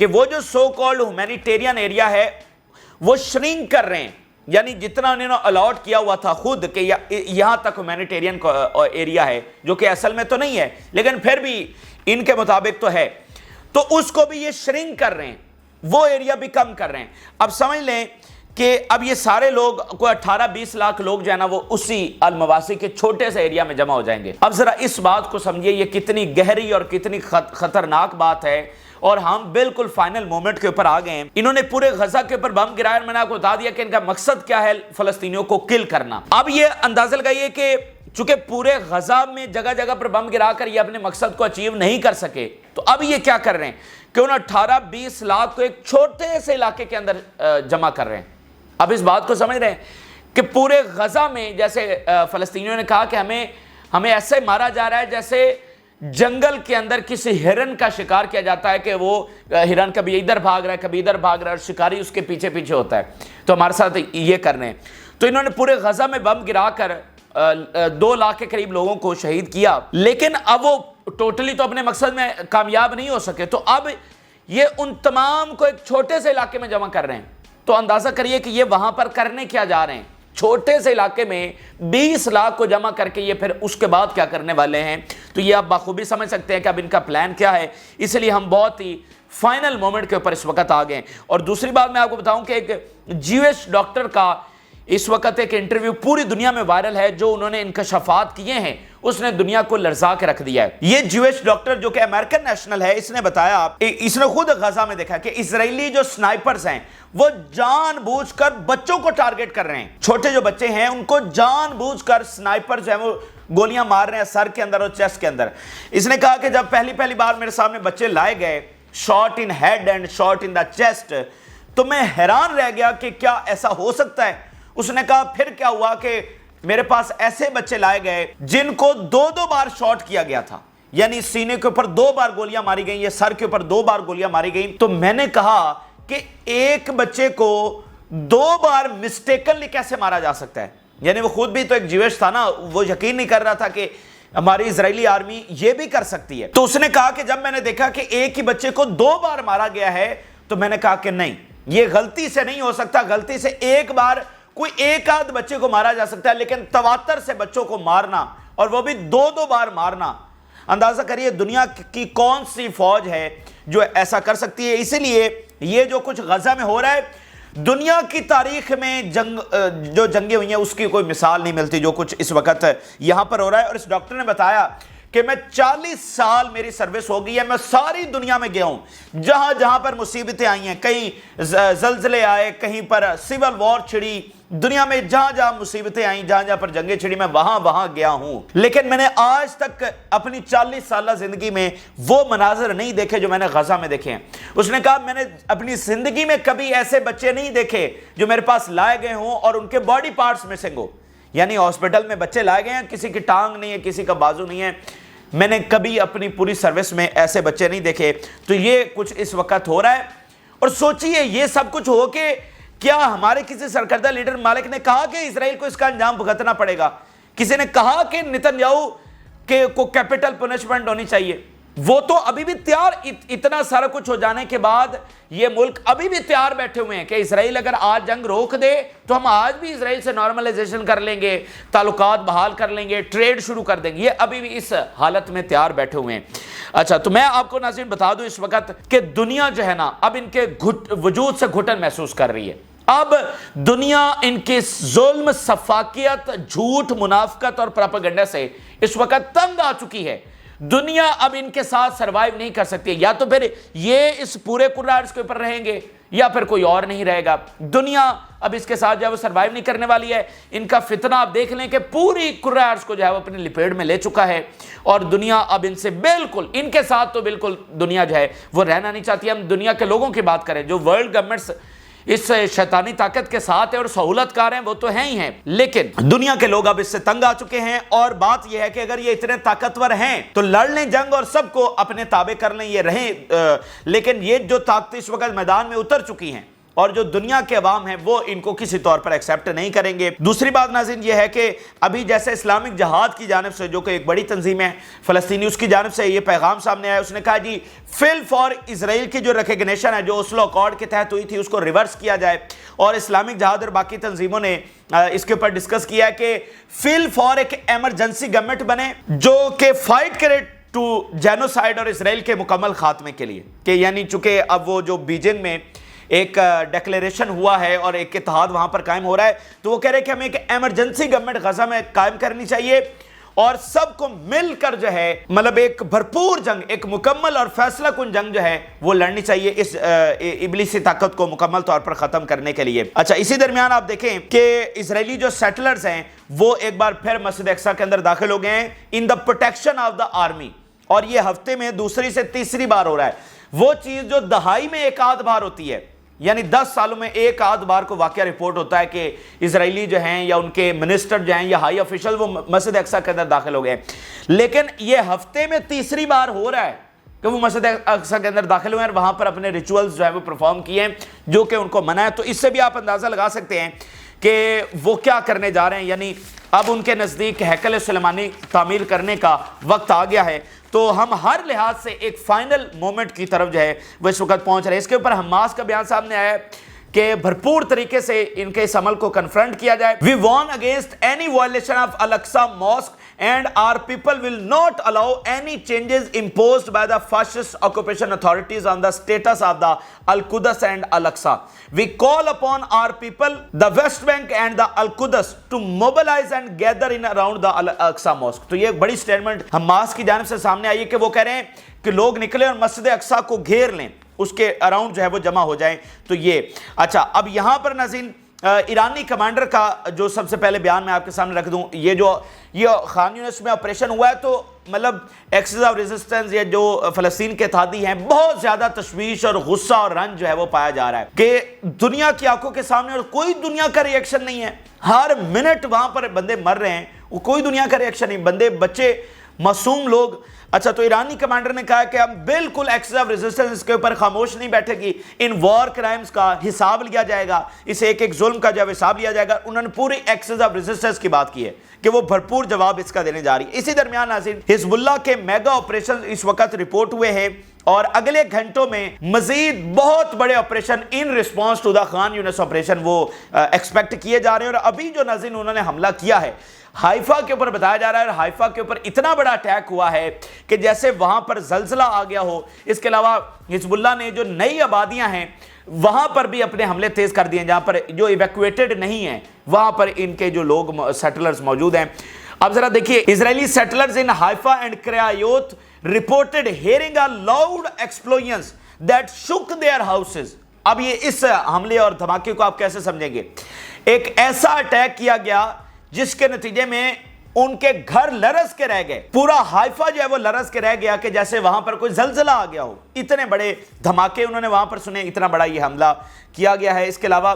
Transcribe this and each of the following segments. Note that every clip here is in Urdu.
کہ وہ جو سو کالڈ ہیومینیٹیرین ایریا ہے وہ شرنک کر رہے ہیں، یعنی جتنا انہوں نے الاٹ کیا ہوا تھا خود کہ یہاں تک ہیومینیٹیرین ایریا ہے، جو کہ اصل میں تو نہیں ہے لیکن پھر بھی ان کے مطابق تو ہے، تو اس کو بھی یہ شرنک کر رہے ہیں، وہ ایریا بھی کم کر رہے ہیں۔ اب سمجھ لیں کہ اب یہ سارے لوگ کوئی 18-20 لاکھ لوگ جو ہے نا وہ اسی المواسی کے چھوٹے سے ایریا میں جمع ہو جائیں گے۔ اب ذرا اس بات کو سمجھیے، یہ کتنی گہری اور کتنی خطرناک بات ہے، اور ہم بالکل فائنل مومنٹ کے اوپر آ گئے ہیں۔ انہوں نے پورے غزہ کے اوپر بم گرایا، میں نے آپ کو بتا دیا کہ ان کا مقصد کیا ہے، فلسطینیوں کو کل کرنا۔ اب یہ اندازہ لگائیے کہ چونکہ پورے غزہ میں جگہ جگہ پر بم گرا کر یہ اپنے مقصد کو اچیو نہیں کر سکے، تو اب یہ کیا کر رہے ہیں کہ انہوں 18-20 لاکھ کو ایک چھوٹے سے علاقے کے اندر جمع کر رہے ہیں۔ اب اس بات کو سمجھ رہے ہیں کہ پورے غزہ میں جیسے فلسطینیوں نے کہا کہ ہمیں ایسے مارا جا رہا ہے جیسے جنگل کے اندر کسی ہرن کا شکار کیا جاتا ہے کہ وہ ہرن کبھی ادھر بھاگ رہا ہے کبھی ادھر بھاگ رہا ہے اور شکاری اس کے پیچھے پیچھے ہوتا ہے، تو ہمارے ساتھ یہ کر رہے ہیں۔ تو انہوں نے پورے غزہ میں بم گرا کر 2 لاکھ کے قریب لوگوں کو شہید کیا، لیکن اب وہ ٹوٹلی تو اپنے مقصد میں کامیاب نہیں ہو سکے، تو اب یہ ان تمام کو ایک چھوٹے سے علاقے میں جمع کر رہے ہیں۔ تو اندازہ کریے کہ یہ وہاں پر کرنے کیا جا رہے ہیں، چھوٹے سے علاقے میں 20 لاکھ کو جمع کر کے یہ پھر اس کے بعد کیا کرنے والے ہیں، تو یہ آپ بخوبی سمجھ سکتے ہیں کہ اب ان کا پلان کیا ہے۔ اس لیے ہم بہت ہی فائنل مومنٹ کے اوپر اس وقت آ گئے۔ اور دوسری بات میں آپ کو بتاؤں کہ ایک جیوش ڈاکٹر کا اس وقت ایک انٹرویو پوری دنیا میں وائرل ہے، جو انہوں نے انکشافات کیے ہیں اس نے دنیا کو لرزا کے رکھ دیا ہے۔ یہ جیوش ڈاکٹر جو کہ امریکن نیشنل ہے، اس نے بتایا، اس نے خود غزہ میں دیکھا کہ اسرائیلی جو سنائپرز ہیں وہ جان بوجھ کر بچوں کو ٹارگٹ کر رہے ہیں، چھوٹے جو بچے ہیں ان کو جان بوجھ کر سنائپر جو ہیں وہ گولیاں مار رہے ہیں سر کے اندر اور چیسٹ کے اندر۔ اس نے کہا کہ جب پہلی بار میرے سامنے بچے لائے گئے، shot in head and shot in the chest, تو میں حیران رہ گیا کہ کیا ایسا ہو سکتا ہے۔ اس نے کہا پھر کیا ہوا کہ میرے پاس ایسے بچے لائے گئے جن کو 2 بار شاٹ کیا گیا تھا، یعنی سینے کے اوپر 2 بار گولیاں ماری گئیں، یہ سر کے اوپر 2 بار گولیاں ماری گئیں۔ تو میں نے کہا کہ ایک بچے کو 2 بار مسٹیکنلی کیسے مارا جا سکتا ہے، یعنی وہ خود بھی تو ایک جیوش تھا نا، وہ یقین نہیں کر رہا تھا کہ ہماری اسرائیلی آرمی یہ بھی کر سکتی ہے۔ تو اس نے کہا کہ جب میں نے دیکھا کہ ایک ہی بچے کو 2 بار مارا گیا ہے تو میں نے کہا کہ نہیں، یہ غلطی سے نہیں ہو سکتا، غلطی سے ایک بار کوئی ایک آدھ بچے کو مارا جا سکتا ہے، لیکن تواتر سے بچوں کو مارنا اور وہ بھی 2 بار مارنا، اندازہ کریے دنیا کی کون سی فوج ہے جو ایسا کر سکتی ہے۔ اسی لیے یہ جو کچھ غزہ میں ہو رہا ہے، دنیا کی تاریخ میں جو جنگیں ہوئی ہیں اس کی کوئی مثال نہیں ملتی جو کچھ اس وقت یہاں پر ہو رہا ہے۔ اور اس ڈاکٹر نے بتایا کہ میں 40 سال میری سروس ہو گئی ہے، میں ساری دنیا میں گیا ہوں، جہاں جہاں پر مصیبتیں آئی ہیں، کہیں زلزلے آئے، کہیں پر سول وار چھڑی، دنیا میں جہاں جہاں مصیبتیں آئیں، جہاں جہاں پر جنگیں چھڑی، میں وہاں گیا ہوں، لیکن میں نے آج تک اپنی 40 سالہ زندگی میں وہ مناظر نہیں دیکھے جو میں نے غزہ میں دیکھے ہیں۔ اس نے کہا میں نے اپنی زندگی میں کبھی ایسے بچے نہیں دیکھے جو میرے پاس لائے گئے ہوں اور ان کے باڈی پارٹس مسنگ ہو، یعنی ہاسپٹل میں بچے لائے گئے ہیں، کسی کی ٹانگ نہیں ہے، کسی کا بازو نہیں ہے، میں نے کبھی اپنی پوری سروس میں ایسے بچے نہیں دیکھے۔ تو یہ کچھ اس وقت ہو رہا ہے، اور سوچئے یہ سب کچھ ہو کے کیا ہمارے کسی سرکردہ لیڈر مالک نے کہا کہ اسرائیل کو اس کا انجام بھگتنا پڑے گا؟ کسی نے کہا کہ نتن یاہو کو کیپٹل پنشمنٹ ہونی چاہیے؟ وہ تو ابھی بھی تیار، اتنا سارا کچھ ہو جانے کے بعد یہ ملک ابھی بھی تیار بیٹھے ہوئے ہیں کہ اسرائیل اگر آج جنگ روک دے تو ہم آج بھی اسرائیل سے نارملائزیشن کر لیں گے، تعلقات بحال کر لیں گے، ٹریڈ شروع کر دیں گے، یہ ابھی بھی اس حالت میں تیار بیٹھے ہوئے ہیں۔ اچھا، تو میں آپ کو ناظرین بتا دوں اس وقت کہ دنیا جو ہے نا اب ان کے وجود سے گھٹن محسوس کر رہی ہے۔ اب دنیا ان کے ظلم، سفاکیت، جھوٹ، منافقت اور پراپیگنڈا سے اس وقت تنگ آ چکی ہے۔ دنیا اب ان کے ساتھ سروائیو نہیں کر سکتی، یا تو پھر یہ اس پورے کرۂ ارض کے اوپر رہیں گے یا پھر کوئی اور نہیں رہے گا۔ دنیا اب اس کے ساتھ جو ہے وہ سروائیو نہیں کرنے والی ہے۔ ان کا فتنہ آپ دیکھ لیں کہ پوری کرۂ ارض کو جو ہے وہ اپنی لپیٹ میں لے چکا ہے، اور دنیا اب ان سے بالکل، ان کے ساتھ تو بالکل دنیا جو ہے وہ رہنا نہیں چاہتی۔ ہم دنیا کے لوگوں کی بات کریں جو ورلڈ گورنمنٹس اس شیطانی طاقت کے ساتھ ہیں اور سہولت کار ہیں، وہ تو ہیں ہی ہیں، لیکن دنیا کے لوگ اب اس سے تنگ آ چکے ہیں۔ اور بات یہ ہے کہ اگر یہ اتنے طاقتور ہیں تو لڑ لیں جنگ اور سب کو اپنے تابع کر لیں، یہ رہیں، لیکن یہ جو طاقتیں اس وقت میدان میں اتر چکی ہیں اور جو دنیا کے عوام ہیں وہ ان کو کسی طور پر ایکسیپٹ نہیں کریں گے۔ دوسری بات ناظرین یہ ہے کہ ابھی جیسے اسلامک جہاد کی جانب سے، جو کہ ایک بڑی تنظیم ہے فلسطینی، اس کی جانب سے یہ پیغام سامنے آیا، اس نے کہا جی فل فار اسرائیل کی جو ریکگنیشن ہے جو اوسلو اکارڈ کے تحت ہوئی تھی اس کو ریورس کیا جائے، اور اسلامک جہاد اور باقی تنظیموں نے اس کے اوپر ڈسکس کیا ہے کہ فل فار ایک ایمرجنسی گورنمنٹ بنے جو کہ فائٹ کرے ٹو جینوسائیڈ اور اسرائیل کے مکمل خاتمے کے لیے، کہ یعنی چونکہ اب وہ جو بیجنگ میں ایک ڈیکلیریشن ہوا ہے اور ایک اتحاد وہاں پر قائم ہو رہا ہے، تو وہ کہہ رہے ہیں کہ ہمیں ایک ایمرجنسی گورنمنٹ غزہ میں قائم کرنی چاہیے اور سب کو مل کر جو ہے مطلب ایک بھرپور جنگ، ایک مکمل اور فیصلہ کن جنگ جو ہے وہ لڑنی چاہیے اس ابلیسی طاقت کو مکمل طور پر ختم کرنے کے لیے۔ اچھا، اسی درمیان آپ دیکھیں کہ اسرائیلی جو سیٹلرز ہیں وہ ایک بار پھر مسجد اقصی کے اندر داخل ہو گئے ہیں in the protection of the army, اور یہ ہفتے میں دوسری سے تیسری بار ہو رہا ہے۔ وہ چیز جو دہائی میں ایک آدھ بار ہوتی ہے، یعنی 10 سالوں میں ایک آدھ بار کو واقعہ رپورٹ ہوتا ہے کہ اسرائیلی جو ہیں یا ان کے منسٹر جو ہیں یا ہائی آفیشل وہ مسجد اقصی کے اندر داخل ہو گئے، لیکن یہ ہفتے میں تیسری بار ہو رہا ہے کہ وہ مسجد اقصی کے اندر داخل ہوئے ہیں اور وہاں پر اپنے ریچولز جو ہے وہ پرفارم کیے ہیں جو کہ ان کو منع ہے۔ تو اس سے بھی آپ اندازہ لگا سکتے ہیں کہ وہ کیا کرنے جا رہے ہیں، یعنی اب ان کے نزدیک ہیکل سلیمانی تعمیر کرنے کا وقت آ گیا ہے۔ تو ہم ہر لحاظ سے ایک فائنل مومنٹ کی طرف جو ہے وہ اس وقت پہنچ رہے ہیں۔ اس کے اوپر حماس کا بیان سامنے آیا ہے کہ بھرپور طریقے سے ان کے اس عمل کو کنفرنٹ کیا جائے۔ We warn against any violation of Al-Aqsa Mosque and our people will not allow any changes imposed by the fascist occupation authorities on the status of the Al-Quds and Al-Aqsa. We call upon our people, the West Bank and the Al-Quds to mobilize and gather in around the Al-Aqsa Mosque. تو یہ ایک بڑی سٹیٹمنٹ حماس کی جانب سے سامنے آئی ہے کہ وہ کہہ رہے ہیں کہ لوگ نکلیں اور مسجد اقصی کو گھیر لیں، اس کے اراؤنڈ جو ہے وہ جمع ہو جائیں۔ تو یہ اچھا، اب یہاں پر ناظرین ایرانی کمانڈر کا جو سب سے پہلے بیان میں آپ کے سامنے رکھ دوں، یہ خان یونس میں آپریشن ہوا ہے تو مطلب ایکسس آف ریزسٹنس یا جو فلسطین کے اتحادی ہیں بہت زیادہ تشویش اور غصہ اور رنج جو ہے وہ پایا جا رہا ہے کہ دنیا کی آنکھوں کے سامنے اور کوئی دنیا کا ری ایکشن نہیں ہے، ہر منٹ وہاں پر بندے مر رہے ہیں، کوئی دنیا کا ری ایکشن نہیں، بندے بچے معصوم لوگ۔ اچھا، تو ایرانی کمانڈر نے کہا کہ ہم بالکل ایکسس آف ریزسٹنس کے اوپر خاموش نہیں بیٹھے گی، ان وار کرائمز کا حساب لیا جائے گا، اس ایک ایک ظلم کا جو حساب لیا جائے گا۔ انہوں نے پوری ایکسس آف ریزسٹنس کی بات کی ہے کہ وہ بھرپور جواب اس کا دینے جا رہی ہے۔ اسی درمیان ناظرین حزب اللہ کے میگا آپریشن اس وقت رپورٹ ہوئے ہیں اور اگلے گھنٹوں میں مزید بہت بڑے operation in response to the Khan Younis operation وہ ایکسپیکٹ کیے جا رہے ہیں۔ اور ابھی جو ناظرین انہوں نے حملہ کیا ہے حائفہ کے اوپر بتایا جا رہا ہے، اور حائفہ کے اوپر اتنا بڑا اٹیک ہوا ہے کہ جیسے وہاں پر زلزلہ آ گیا ہو۔ اس کے علاوہ حزب اللہ نے جو نئی آبادیاں ہیں وہاں پر بھی اپنے حملے تیز کر دیے، جہاں پر جو ایویکویٹڈ نہیں ہیں وہاں پر ان کے جو لوگ سیٹلرز موجود ہیں۔ اب ذرا دیکھیے، Israeli settlers in Haifa and Krayot reported hearing a loud explosions that shook their houses. اب یہ اس حملے اور دھماکے کو آپ کیسے سمجھیں گے؟ ایک ایسا اٹیک کیا گیا جس کے نتیجے میں ان کے گھر لرز کے رہ گئے، پورا حائفہ جو ہے وہ لرز کے رہ گیا کہ جیسے وہاں پر کوئی زلزلہ آ گیا ہو۔ اتنے بڑے دھماکے انہوں نے وہاں پر سنے، اتنا بڑا یہ حملہ کیا گیا ہے۔ اس کے علاوہ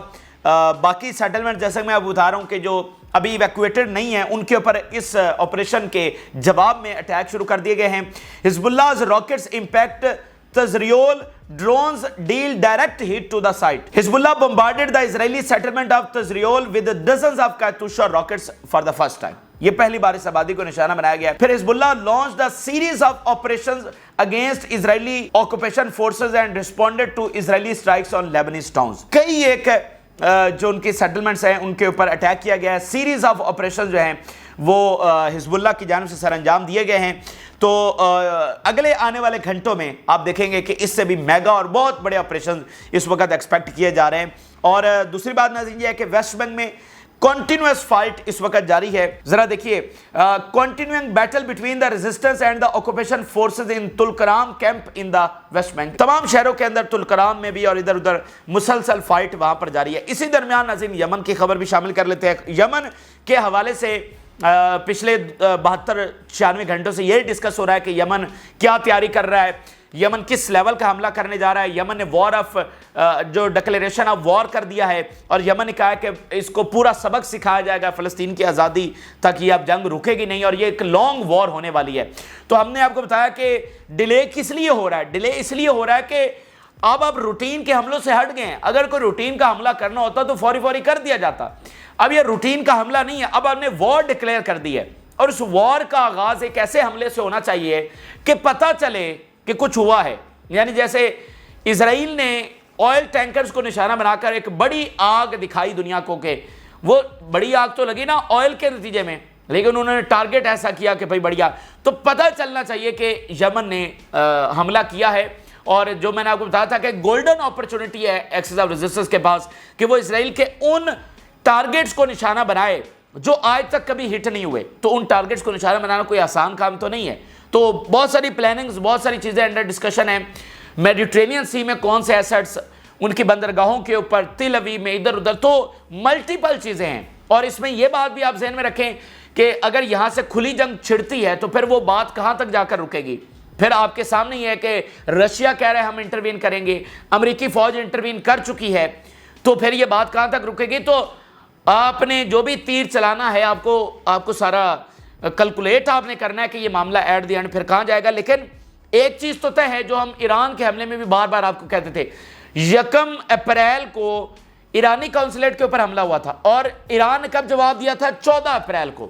باقی سیٹلمنٹ جیسے میں اب بتا رہا ہوں کہ جو ابھی ایویکویٹڈ نہیں ہیں ان کے اوپر اس آپریشن کے جواب میں اٹیک شروع کر دیے گئے ہیں۔ حزب اللہ راکٹس امپیکٹ تزریول drones deal direct hit to the site. Hezbollah bombarded the Israeli settlement of Tazriol with dozens of Katyusha rockets for the first time. یہ پہلی بار اس آبادی کو نشانہ بنایا گیا ہے۔ پھر حزب اللہ launched a series of operations against Israeli occupation forces and responded to Israeli strikes on Lebanese towns. کئی ایک جو ان کی سیٹلمنٹس ہیں ان کے اوپر اٹیک کیا گیا ہے، سیریز آف آپریشن جو ہیں وہ حزب اللہ کی جانب سے سر انجام دیے گئے ہیں۔ تو اگلے آنے والے گھنٹوں میں آپ دیکھیں گے کہ اس سے بھی میگا اور بہت بڑے آپریشن اس وقت ایکسپیکٹ کیے جا رہے ہیں۔ اور دوسری بات ناظرین یہ ہے کہ ویسٹ بینک میں کنٹینیوس فائٹ اس وقت جاری ہے۔ ذرا دیکھیے، continuing battle between the resistance and the occupation forces in Tulkarm camp in the West Bank. تمام شہروں کے اندر تلکرام میں بھی اور ادھر ادھر مسلسل فائٹ وہاں پر جاری ہے۔ اسی درمیان ناظرین یمن کی خبر بھی شامل کر لیتے ہیں۔ یمن کے حوالے سے پچھلے 72-96 گھنٹوں سے یہ ڈسکس ہو رہا ہے کہ یمن کیا تیاری کر رہا ہے، یمن کس لیول کا حملہ کرنے جا رہا ہے۔ یمن نے وار آف جو ڈکلیریشن آف وار کر دیا ہے اور یمن نے کہا ہے کہ اس کو پورا سبق سکھایا جائے گا فلسطین کی آزادی تک، یہ اب جنگ رکے گی نہیں اور یہ ایک لانگ وار ہونے والی ہے۔ تو ہم نے آپ کو بتایا کہ ڈیلے کس لیے ہو رہا ہے، ڈیلے اس لیے ہو رہا ہے کہ اب آپ روٹین کے حملوں سے ہٹ گئے ہیں. اگر کوئی روٹین کا حملہ کرنا ہوتا تو فوری فوری کر دیا جاتا. اب یہ روٹین کا حملہ نہیں ہے, اب آپ نے وار ڈکلیئر کر دی ہے, اور اس وار کا آغاز ایک ایسے حملے سے ہونا چاہیے کہ پتہ چلے کہ کچھ ہوا ہے. یعنی جیسے اسرائیل نے آئل ٹینکرز کو نشانہ بنا کر ایک بڑی آگ دکھائی دنیا کو, کہ وہ بڑی آگ تو لگی نا آئل کے نتیجے میں, لیکن انہوں نے ٹارگٹ ایسا کیا کہ بھائی بڑی آگ. تو پتہ چلنا چاہیے کہ یمن نے حملہ کیا ہے, اور جو میں نے آپ کو بتایا تھا کہ گولڈن اپرچونٹی ہے ایکسس آف ریزسٹنس کے پاس کہ وہ اسرائیل کے ان ٹارگٹس کو نشانہ بنائے جو آج تک کبھی ہٹ نہیں ہوئے. تو ان ٹارگٹس کو نشانہ بنانا کوئی آسان کام تو نہیں ہے. تو بہت ساری پلاننگز, بہت ساری چیزیں انڈر ڈسکشن ہیں. میڈیٹرینین سی میں کون سے ایسٹس, ان کی بندرگاہوں کے اوپر, تل اویو میں, ادھر ادھر, تو ملٹیپل چیزیں ہیں. اور اس میں یہ بات بھی آپ ذہن میں رکھیں کہ اگر یہاں سے کھلی جنگ چھڑتی ہے تو پھر وہ بات کہاں تک جا کر رکے گی. پھر آپ کے سامنے یہ ہے کہ رشیا کہہ رہے ہیں ہم انٹروین کریں گے, امریکی فوج انٹروین کر چکی ہے, تو پھر یہ بات کہاں تک رکے گی. تو آپ نے جو بھی تیر چلانا ہے آپ کو سارا کیلکولیٹ آپ نے کرنا ہے کہ یہ معاملہ ایٹ دی اینڈ پھر کہاں جائے گا. لیکن ایک چیز تو طے ہے جو ہم ایران کے حملے میں بھی بار بار آپ کو کہتے تھے, 1 اپریل کو ایرانی کونسلیٹ کے اوپر حملہ ہوا تھا, اور ایران نے کب جواب دیا تھا؟ 14 اپریل کو.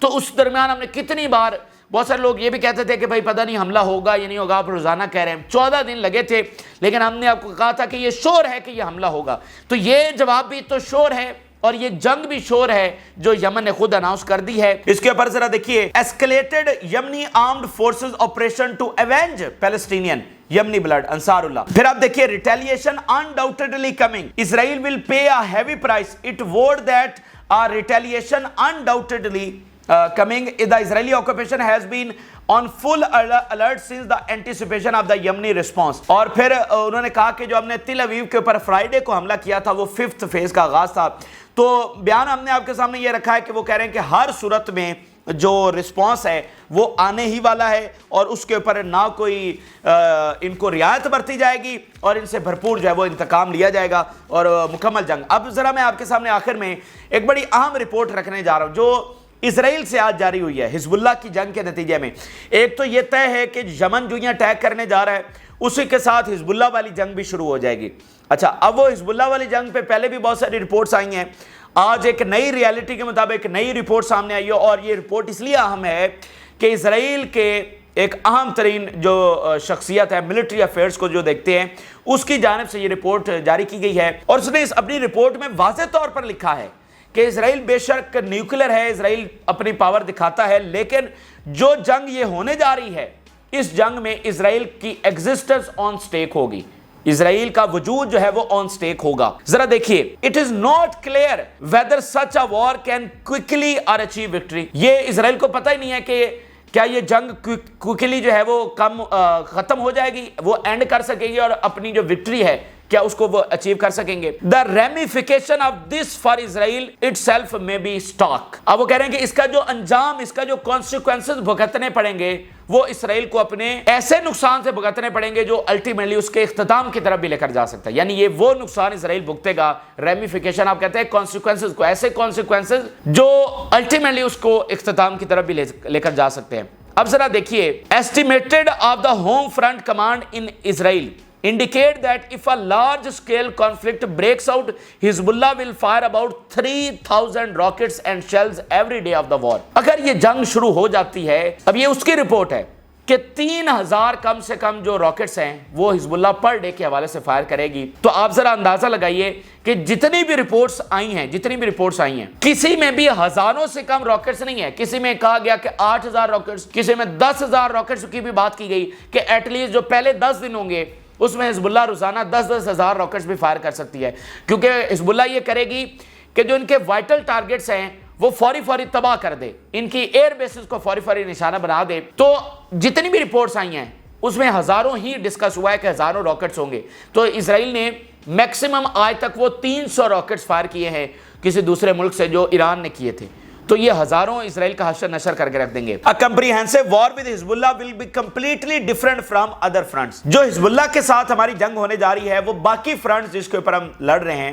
تو اس درمیان ہم نے کتنی بار, بہت سارے لوگ یہ بھی کہتے تھے کہ بھائی پتہ نہیں حملہ ہوگا یا نہیں ہوگا, آپ روزانہ کہہ رہے ہیں. 14 دن لگے تھے, لیکن ہم نے آپ کو کہا تھا کہ یہ شور ہے کہ یہ حملہ ہوگا. تو یہ جواب بھی تو شور ہے, اور یہ جنگ بھی شور ہے جو یمن نے خود اناؤنس کر دی ہے. اس کے اوپر ذرا دیکھیے, escalated Yemeni armed forces operation to avenge Palestinian Yemeni blood Ansar Allah. پھر آپ دیکھیے, retaliation undoubtedly coming. Israel will pay a heavy price. It vowed that a retaliation undoubtedly coming. The Israeli occupation has been on full alert since the anticipation of the Yemeni response. اور پھر انہوں نے کہا کہ جو ہم نے تل اویو کے اوپر فرائیڈے کو حملہ کیا تھا وہ 5th فیز کا آغاز تھا. تو بیان ہم نے آپ کے سامنے یہ رکھا ہے کہ وہ کہہ رہے ہیں کہ ہر صورت میں جو رسپانس ہے وہ آنے ہی والا ہے, اور اس کے اوپر نہ کوئی ان کو رعایت برتی جائے گی, اور ان سے بھرپور جو ہے وہ انتقام لیا جائے گا, اور مکمل جنگ. اب ذرا میں آپ کے سامنے آخر میں ایک بڑی اہم رپورٹ رکھنے جا رہا ہوں جو اسرائیل سے آج جاری ہوئی ہے حزب اللہ کی جنگ کے نتیجے میں. ایک تو یہ طے ہے کہ یمن جو یہ اٹیک کرنے جا رہا ہے اسی کے ساتھ حزب اللہ والی جنگ بھی شروع ہو جائے گی. اچھا, اب وہ حزب اللہ والی جنگ پہ پہلے بھی بہت ساری رپورٹس آئی ہیں. آج ایک نئی ریالٹی کے مطابق نئی رپورٹ سامنے آئی ہے, اور یہ رپورٹ اس لیے اہم ہے کہ اسرائیل کے ایک اہم ترین جو شخصیت ہے ملٹری افیئرز کو جو دیکھتے ہیں, اس کی جانب سے یہ رپورٹ جاری کی گئی ہے, اور اس نے اپنی رپورٹ میں واضح طور پر لکھا ہے کہ اسرائیل بے شک نیوکلیر ہے, اسرائیل اپنی پاور دکھاتا ہے, لیکن جو جنگ یہ ہونے جا رہی ہے اس جنگ میں اسرائیل کی ایگزسٹنس آن سٹیک ہوگی, اسرائیل کا وجود جو ہے وہ آن سٹیک ہوگا. ذرا دیکھیے, it is not clear whether such a war can quickly اور اچیو وکٹری. یہ اسرائیل کو پتہ ہی نہیں ہے کہ کیا یہ جنگ کوئکلی جو ہے وہ ختم ہو جائے گی, وہ اینڈ کر سکے گی, اور اپنی جو وکٹری ہے کیا اس کو وہ اچیو کر سکیں گے. The ramification of this for Israel itself may be stark. اب وہ کہہ رہے ہیں کہ اس کا جو انجام, اس کا جو consequences بھگتنے پڑیں گے وہ اسرائیل کو اپنے ایسے نقصان سے بھگتنے پڑیں گے جو الٹیمیٹلی اس کے اختتام کی طرف بھی لے کر جا سکتا ہے. یعنی یہ وہ نقصان اسرائیل بھگتے گا, ریمیفیکیشن آپ کہتے ہیں consequences کو, ایسے consequences جو الٹیمیٹلی اس کو اختتام کی طرف بھی لے کر جا سکتے ہیں. اب ذرا دیکھیے, estimated of the home front command in Israel indicate that if a large scale conflict breaks out, Hezbollah will fire about 3,000 rockets and shells every day of the war. اگر یہ جنگ شروع ہو جاتی ہے, اب یہ اس کی رپورٹ ہے کہ 3,000 کم سے کم جو راکٹس ہیں وہ حزب اللہ پر ڈے کے حوالے سے فائر کرے گی. تو آپ ذرا اندازہ لگائیے کہ جتنی بھی رپورٹس آئی ہیں کسی میں بھی ہزاروں سے کم راکٹس نہیں ہیں. کسی میں کہا گیا کہ 8,000 راکٹس, کسی میں 10,000 راکٹس کی بھی بات کی گئی کہ ایٹ لیسٹ جو پہلے 10 دن ہوں گے اس میں حزب اللہ روزانہ 10,000 راکٹس بھی فائر کر سکتی ہے, کیونکہ حزب اللہ یہ کرے گی کہ جو ان کے وائٹل ٹارگٹس ہیں وہ فوری تباہ کر دے, ان کی ایئر بیسز کو فوری نشانہ بنا دے. تو جتنی بھی رپورٹس آئی ہیں اس میں ہزاروں ہی ڈسکس ہوا ہے کہ ہزاروں راکٹس ہوں گے. تو اسرائیل نے میکسیمم آج تک وہ 300 راکٹس فائر کیے ہیں کسی دوسرے ملک سے جو ایران نے کیے تھے. تو یہ ہزاروں اسرائیل کا حشر نشر کر کے رکھ دیں گے. A comprehensive war with Hezbollah will be completely different from other fronts. جو حزب اللہ کے ساتھ ہماری جنگ ہونے جا رہی ہے وہ باقی فرنٹس جس کے اوپر ہم لڑ رہے ہیں